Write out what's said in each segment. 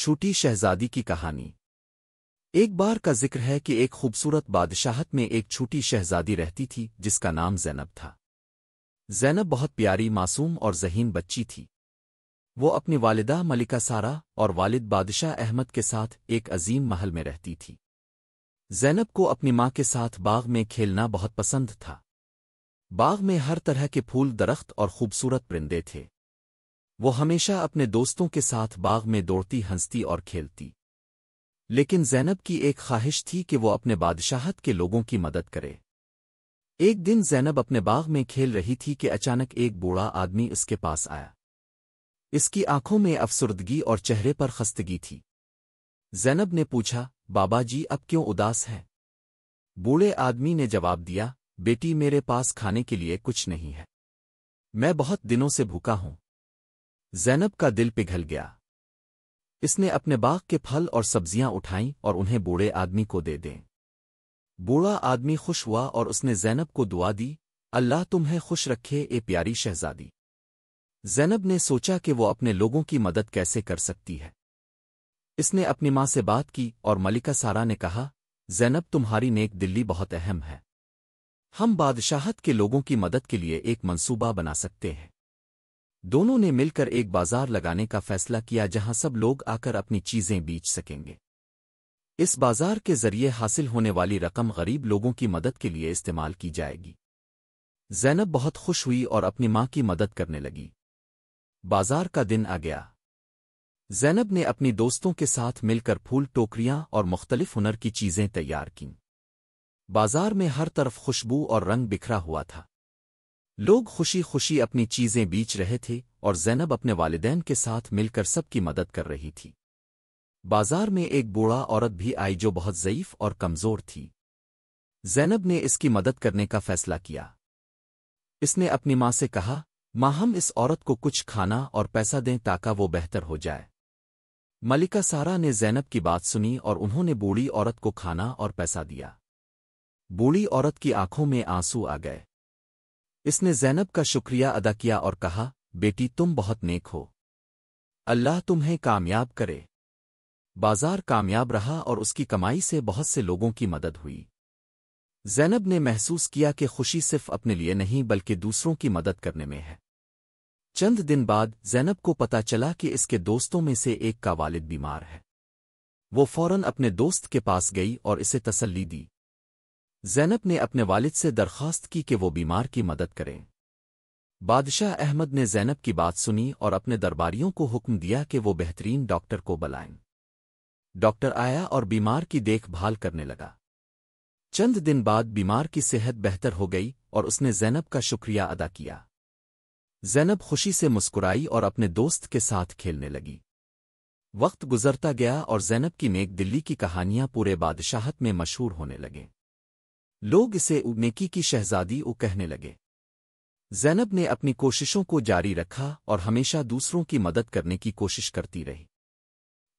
چھوٹی شہزادی کی کہانی۔ ایک بار کا ذکر ہے کہ ایک خوبصورت بادشاہت میں ایک چھوٹی شہزادی رہتی تھی جس کا نام زینب تھا۔ زینب بہت پیاری، معصوم اور ذہین بچی تھی۔ وہ اپنی والدہ ملکہ سارا اور والد بادشاہ احمد کے ساتھ ایک عظیم محل میں رہتی تھی۔ زینب کو اپنی ماں کے ساتھ باغ میں کھیلنا بہت پسند تھا۔ باغ میں ہر طرح کے پھول، درخت اور خوبصورت پرندے تھے۔ وہ ہمیشہ اپنے دوستوں کے ساتھ باغ میں دوڑتی، ہنستی اور کھیلتی۔ لیکن زینب کی ایک خواہش تھی کہ وہ اپنے بادشاہت کے لوگوں کی مدد کرے۔ ایک دن زینب اپنے باغ میں کھیل رہی تھی کہ اچانک ایک بوڑھا آدمی اس کے پاس آیا۔ اس کی آنکھوں میں افسردگی اور چہرے پر خستگی تھی۔ زینب نے پوچھا، بابا جی اب کیوں اداس ہے؟ بوڑھے آدمی نے جواب دیا، بیٹی میرے پاس کھانے کے لیے کچھ نہیں ہے، میں بہت دنوں سے بھوکا ہوں۔ زینب کا دل پگھل گیا۔ اس نے اپنے باغ کے پھل اور سبزیاں اٹھائیں اور انہیں بوڑھے آدمی کو دے دیں۔ بوڑھا آدمی خوش ہوا اور اس نے زینب کو دعا دی، اللہ تمہیں خوش رکھے اے پیاری شہزادی۔ زینب نے سوچا کہ وہ اپنے لوگوں کی مدد کیسے کر سکتی ہے۔ اس نے اپنی ماں سے بات کی اور ملکہ سارا نے کہا، زینب تمہاری نیک دلی بہت اہم ہے، ہم بادشاہت کے لوگوں کی مدد کے لیے ایک منصوبہ بنا سکتے ہیں۔ دونوں نے مل کر ایک بازار لگانے کا فیصلہ کیا جہاں سب لوگ آ کر اپنی چیزیں بیچ سکیں گے۔ اس بازار کے ذریعے حاصل ہونے والی رقم غریب لوگوں کی مدد کے لیے استعمال کی جائے گی۔ زینب بہت خوش ہوئی اور اپنی ماں کی مدد کرنے لگی۔ بازار کا دن آ گیا۔ زینب نے اپنی دوستوں کے ساتھ مل کر پھول، ٹوکریاں اور مختلف ہنر کی چیزیں تیار کیں۔ بازار میں ہر طرف خوشبو اور رنگ بکھرا ہوا تھا۔ لوگ خوشی خوشی اپنی چیزیں بیچ رہے تھے اور زینب اپنے والدین کے ساتھ مل کر سب کی مدد کر رہی تھی۔ بازار میں ایک بوڑھا عورت بھی آئی جو بہت ضعیف اور کمزور تھی۔ زینب نے اس کی مدد کرنے کا فیصلہ کیا۔ اس نے اپنی ماں سے کہا، ماں ہم اس عورت کو کچھ کھانا اور پیسہ دیں تاکہ وہ بہتر ہو جائے۔ ملکہ سارا نے زینب کی بات سنی اور انہوں نے بوڑھی عورت کو کھانا اور پیسہ دیا۔ بوڑھی عورت کی آنکھوں میں آنسو آ گئے۔ اس نے زینب کا شکریہ ادا کیا اور کہا، بیٹی تم بہت نیک ہو، اللہ تمہیں کامیاب کرے۔ بازار کامیاب رہا اور اس کی کمائی سے بہت سے لوگوں کی مدد ہوئی۔ زینب نے محسوس کیا کہ خوشی صرف اپنے لیے نہیں بلکہ دوسروں کی مدد کرنے میں ہے۔ چند دن بعد زینب کو پتہ چلا کہ اس کے دوستوں میں سے ایک کا والد بیمار ہے۔ وہ فوراً اپنے دوست کے پاس گئی اور اسے تسلی دی۔ زینب نے اپنے والد سے درخواست کی کہ وہ بیمار کی مدد کریں۔ بادشاہ احمد نے زینب کی بات سنی اور اپنے درباریوں کو حکم دیا کہ وہ بہترین ڈاکٹر کو بلائیں۔ ڈاکٹر آیا اور بیمار کی دیکھ بھال کرنے لگا۔ چند دن بعد بیمار کی صحت بہتر ہو گئی اور اس نے زینب کا شکریہ ادا کیا۔ زینب خوشی سے مسکرائی اور اپنے دوست کے ساتھ کھیلنے لگی۔ وقت گزرتا گیا اور زینب کی نیک دلی کی کہانیاں پورے بادشاہت میں مشہور ہونے لگیں۔ لوگ اسے نیکی کی شہزادی کہنے لگے۔ زینب نے اپنی کوششوں کو جاری رکھا اور ہمیشہ دوسروں کی مدد کرنے کی کوشش کرتی رہی۔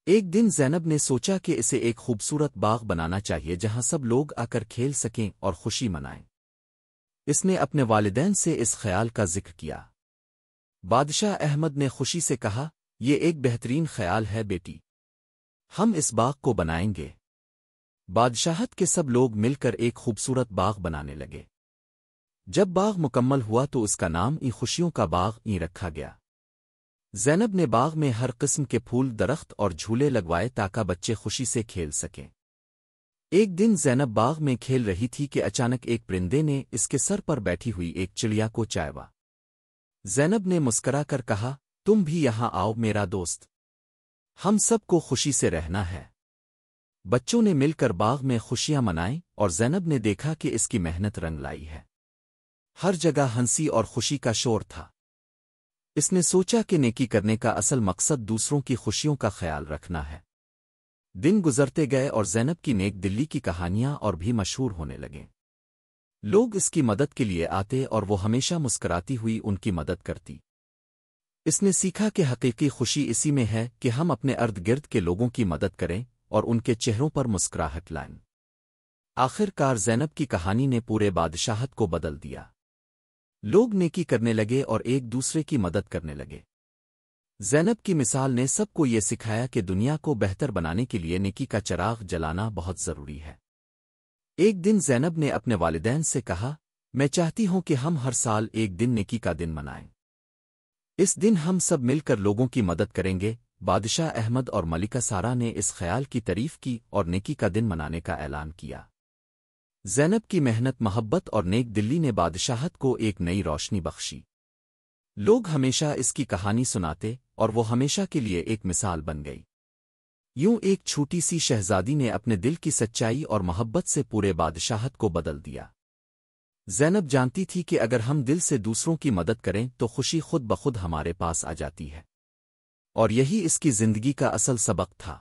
ایک دن زینب نے سوچا کہ اسے ایک خوبصورت باغ بنانا چاہیے جہاں سب لوگ آ کر کھیل سکیں اور خوشی منائیں۔ اس نے اپنے والدین سے اس خیال کا ذکر کیا۔ بادشاہ احمد نے خوشی سے کہا، یہ ایک بہترین خیال ہے بیٹی، ہم اس باغ کو بنائیں گے۔ بادشاہت کے سب لوگ مل کر ایک خوبصورت باغ بنانے لگے۔ جب باغ مکمل ہوا تو اس کا نام خوشیوں کا باغ رکھا گیا۔ زینب نے باغ میں ہر قسم کے پھول، درخت اور جھولے لگوائے تاکہ بچے خوشی سے کھیل سکیں۔ ایک دن زینب باغ میں کھیل رہی تھی کہ اچانک ایک پرندے نے اس کے سر پر بیٹھی ہوئی ایک چڑیا کو چاہا۔ زینب نے مسکرا کر کہا، تم بھی یہاں آؤ میرا دوست، ہم سب کو خوشی سے رہنا ہے۔ بچوں نے مل کر باغ میں خوشیاں منائیں اور زینب نے دیکھا کہ اس کی محنت رنگ لائی ہے۔ ہر جگہ ہنسی اور خوشی کا شور تھا۔ اس نے سوچا کہ نیکی کرنے کا اصل مقصد دوسروں کی خوشیوں کا خیال رکھنا ہے۔ دن گزرتے گئے اور زینب کی نیک دلی کی کہانیاں اور بھی مشہور ہونے لگیں۔ لوگ اس کی مدد کے لیے آتے اور وہ ہمیشہ مسکراتی ہوئی ان کی مدد کرتی۔ اس نے سیکھا کہ حقیقی خوشی اسی میں ہے کہ ہم اپنے ارد گرد کے لوگوں کی مدد کریں اور ان کے چہروں پر مسکراہٹ لائیں۔ آخر کار زینب کی کہانی نے پورے بادشاہت کو بدل دیا۔ لوگ نیکی کرنے لگے اور ایک دوسرے کی مدد کرنے لگے۔ زینب کی مثال نے سب کو یہ سکھایا کہ دنیا کو بہتر بنانے کے لیے نیکی کا چراغ جلانا بہت ضروری ہے۔ ایک دن زینب نے اپنے والدین سے کہا، میں چاہتی ہوں کہ ہم ہر سال ایک دن نیکی کا دن منائیں۔ اس دن ہم سب مل کر لوگوں کی مدد کریں گے۔ بادشاہ احمد اور ملکہ سارا نے اس خیال کی تعریف کی اور نیکی کا دن منانے کا اعلان کیا۔ زینب کی محنت، محبت اور نیک دلی نے بادشاہت کو ایک نئی روشنی بخشی۔ لوگ ہمیشہ اس کی کہانی سناتے اور وہ ہمیشہ کے لیے ایک مثال بن گئی۔ یوں ایک چھوٹی سی شہزادی نے اپنے دل کی سچائی اور محبت سے پورے بادشاہت کو بدل دیا۔ زینب جانتی تھی کہ اگر ہم دل سے دوسروں کی مدد کریں تو خوشی خود بخود ہمارے پاس آ جاتی ہے، اور یہی اس کی زندگی کا اصل سبق تھا۔